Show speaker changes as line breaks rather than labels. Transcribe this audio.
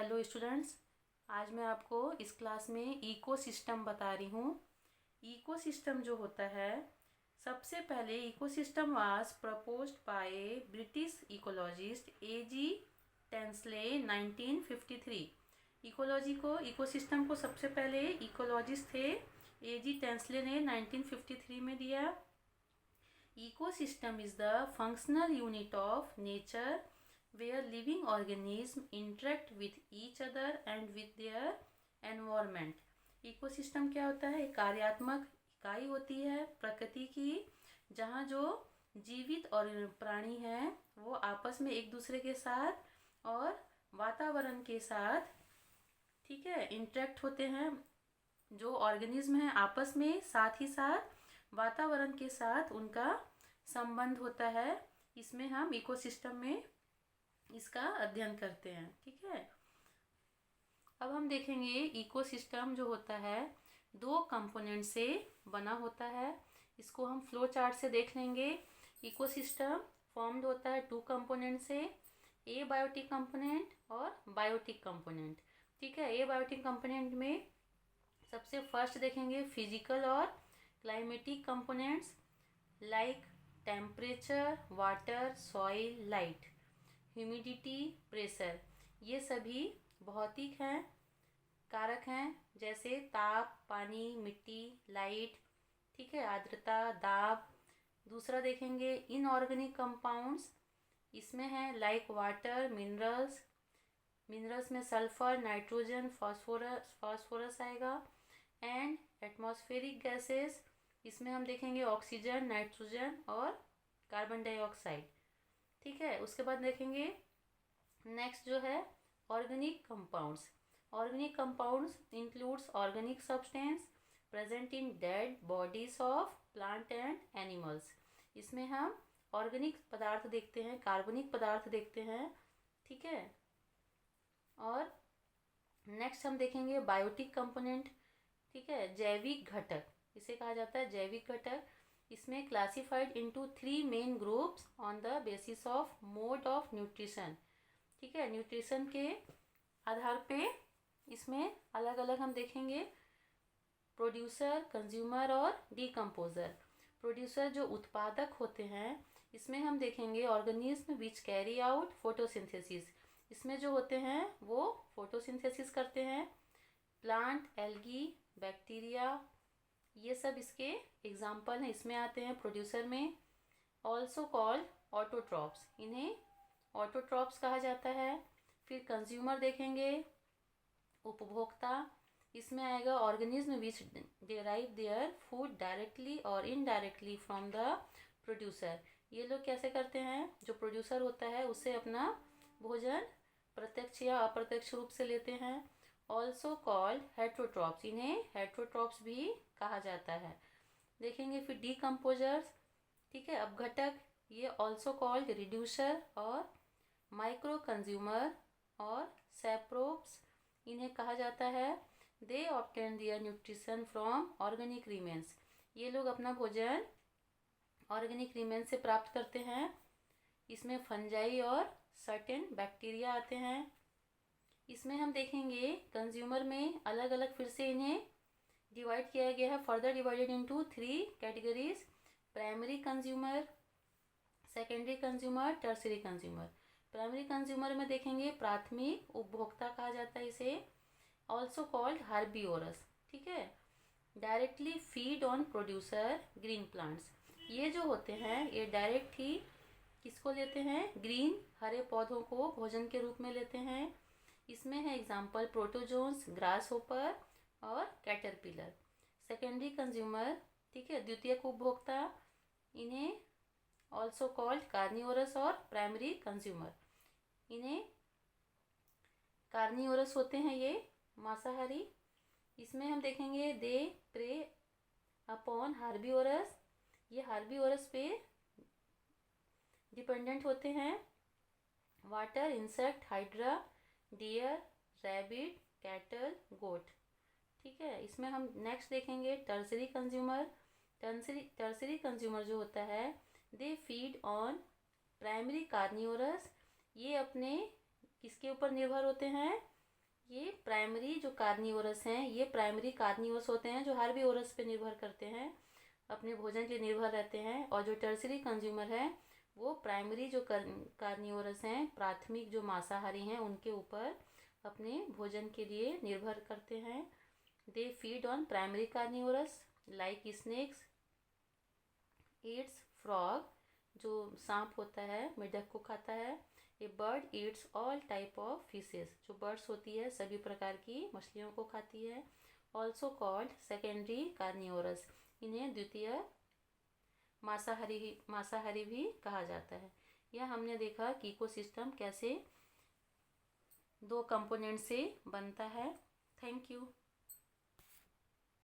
Hello students, आज मैं आपको इस क्लास में इकोसिस्टम बता रही हूँ। इकोसिस्टम जो होता है, सबसे पहले ecosystem was proposed by British ecologist A.G. Tansley 1953। Ecosystem को सबसे पहले इकोलॉजिस्ट थे A.G. टेंसले ने 1953 में दिया। Ecosystem is the functional unit of nature where living organisms interact with each other and with their environment. Ecosystem क्या होता है? एक कार्यात्मक इकाई होती है प्रकृति की, जहाँ जो जीवित और प्राणी हैं वो आपस में एक दूसरे के साथ और वातावरण के साथ, ठीक है, इंटरेक्ट होते हैं। जो ऑर्गेनिज्म हैं आपस में, साथ ही साथ वातावरण के साथ उनका संबंध होता है। इसमें हम इकोसिस्टम में इसका अध्ययन करते हैं, ठीक है। अब हम देखेंगे इकोसिस्टम जो होता है दो कंपोनेंट से बना होता है। इसको हम फ्लो चार्ट से देख लेंगे। इकोसिस्टम फॉर्म्ड होता है टू कंपोनेंट से, एबायोटिक कंपोनेंट और बायोटिक कंपोनेंट, ठीक है। एबायोटिक कंपोनेंट में सबसे फर्स्ट देखेंगे फिजिकल और climatic components like temperature, water, soil, light, humidity, pressure. ये सभी भौतिक हैं, कारक हैं, जैसे ताप, पानी, मिट्टी, लाइट, ठीक है, आर्द्रता, दाब। दूसरा देखेंगे इनऑर्गेनिक कंपाउंड्स, इसमें है लाइक वाटर, मिनरल्स में सल्फर, नाइट्रोजन, फास्फोरस आएगा। एंड एटमॉस्फेरिक गैसेस, इसमें हम देखेंगे ऑक्सीजन, नाइट्रोजन और कार्बन डाइऑक्साइड, ठीक है। उसके बाद देखेंगे नेक्स्ट जो है organic compounds. Organic compounds includes organic substance present in dead bodies of plant and animals. इसमें हम ऑर्गेनिक पदार्थ देखते हैं, कार्बनिक पदार्थ देखते हैं, ठीक है। और नेक्स्ट हम देखेंगे बायोटिक कंपोनेंट, ठीक है, जैविक घटक, इसे कहा जाता है जैविक घटक। इसमें classified into 3 main groups on the basis of mode of nutrition, ठीक है। न्यूट्रिशन के आधार पे इसमें अलग अलग हम देखेंगे प्रोड्यूसर, कंज्यूमर और डीकम्पोजर। प्रोड्यूसर जो उत्पादक होते हैं, इसमें हम देखेंगे organism which carry out photosynthesis. इसमें जो होते हैं वो फोटोसिंथेसिस करते हैं। प्लांट, एल्गी, बैक्टीरिया, ये सब इसके एग्जाम्पल हैं, इसमें आते हैं प्रोड्यूसर में। ऑल्सो कॉल्ड ऑटोट्रॉप्स, इन्हें ऑटोट्रॉप्स कहा जाता है। फिर कंज्यूमर देखेंगे, उपभोक्ता, इसमें आएगा organism which derive their food directly और इनडायरेक्टली फ्रॉम द प्रोड्यूसर। ये लोग कैसे करते हैं, जो प्रोड्यूसर होता है उससे अपना भोजन प्रत्यक्ष या अप्रत्यक्ष रूप से लेते हैं। ऑल्सो कॉल्ड हेट्रोट्रॉप्स, इन्हें हेट्रोट्रॉप्स भी कहा जाता है। देखेंगे फिर डीकम्पोजर्स, ठीक है, अपघटक, ये ऑल्सो कॉल्ड रिड्यूसर और माइक्रो कंज्यूमर और सैप्रोप्स, इन्हें कहा जाता है they obtain their nutrition from organic remains. ये लोग अपना भोजन ऑर्गेनिक रिमेन्स से प्राप्त करते हैं। इसमें फंजाई और सर्टेन बैक्टीरिया आते हैं। इसमें हम देखेंगे कंज्यूमर में अलग अलग फिर से इन्हें डिवाइड किया गया है, further divided into 3 categories, primary consumer, secondary consumer, tertiary consumer. Primary consumer में देखेंगे प्राथमिक उपभोक्ता कहा जाता है इसे, ऑल्सो कॉल्ड हर्बिवोरस, ठीक है। Directly feed on producer green plants, ये जो होते हैं ये डायरेक्ट ही किसको लेते हैं, ग्रीन हरे पौधों को भोजन के रूप में लेते हैं। इसमें है एग्जाम्पल प्रोटोजोन्स, ग्रास होपर और कैटरपिलर। सेकेंडरी कंज्यूमर, ठीक है, द्वितीयक उपभोक्ता, इन्हें ऑल्सो कॉल्ड कार्निवोरस और प्राइमरी कंज्यूमर, इन्हें कार्निवोरस होते हैं ये मांसाहारी। इसमें हम देखेंगे दे प्रे अपॉन हार्बिवोरस, ये हार्बिवोरस पे डिपेंडेंट होते हैं। Water, insect, hydra, deer, rabbit, cattle, goat, ठीक है। इसमें हम नेक्स्ट देखेंगे टर्सरी कंज्यूमर। टर्सरी कंज्यूमर जो होता है दे फीड ऑन प्राइमरी कार्निवोरस, ये अपने किसके ऊपर निर्भर होते हैं, ये प्राइमरी जो कार्निवोरस हैं, ये प्राइमरी कार्निवोरस होते हैं जो हार्बिवोरस पे निर्भर करते हैं, अपने भोजन के लिए निर्भर रहते हैं। और जो टर्सरी कंज्यूमर है वो प्राइमरी जो कार्निवोरस हैं, प्राथमिक जो मांसाहारी हैं, उनके ऊपर अपने भोजन के लिए निर्भर करते हैं। They feed on primary carnivorous like snakes, eats frog, जो सांप होता है मेढक को खाता है। A bird eats all type of fishes, जो बर्ड्स होती है सभी प्रकार की मछलियों को खाती है। ऑल्सो कॉल्ड सेकेंडरी कार्निवोरस, इन्हें द्वितीय मांसाहारी भी कहा जाता है। यह हमने देखा कि इकोसिस्टम कैसे दो कंपोनेंट से बनता है। Thank you.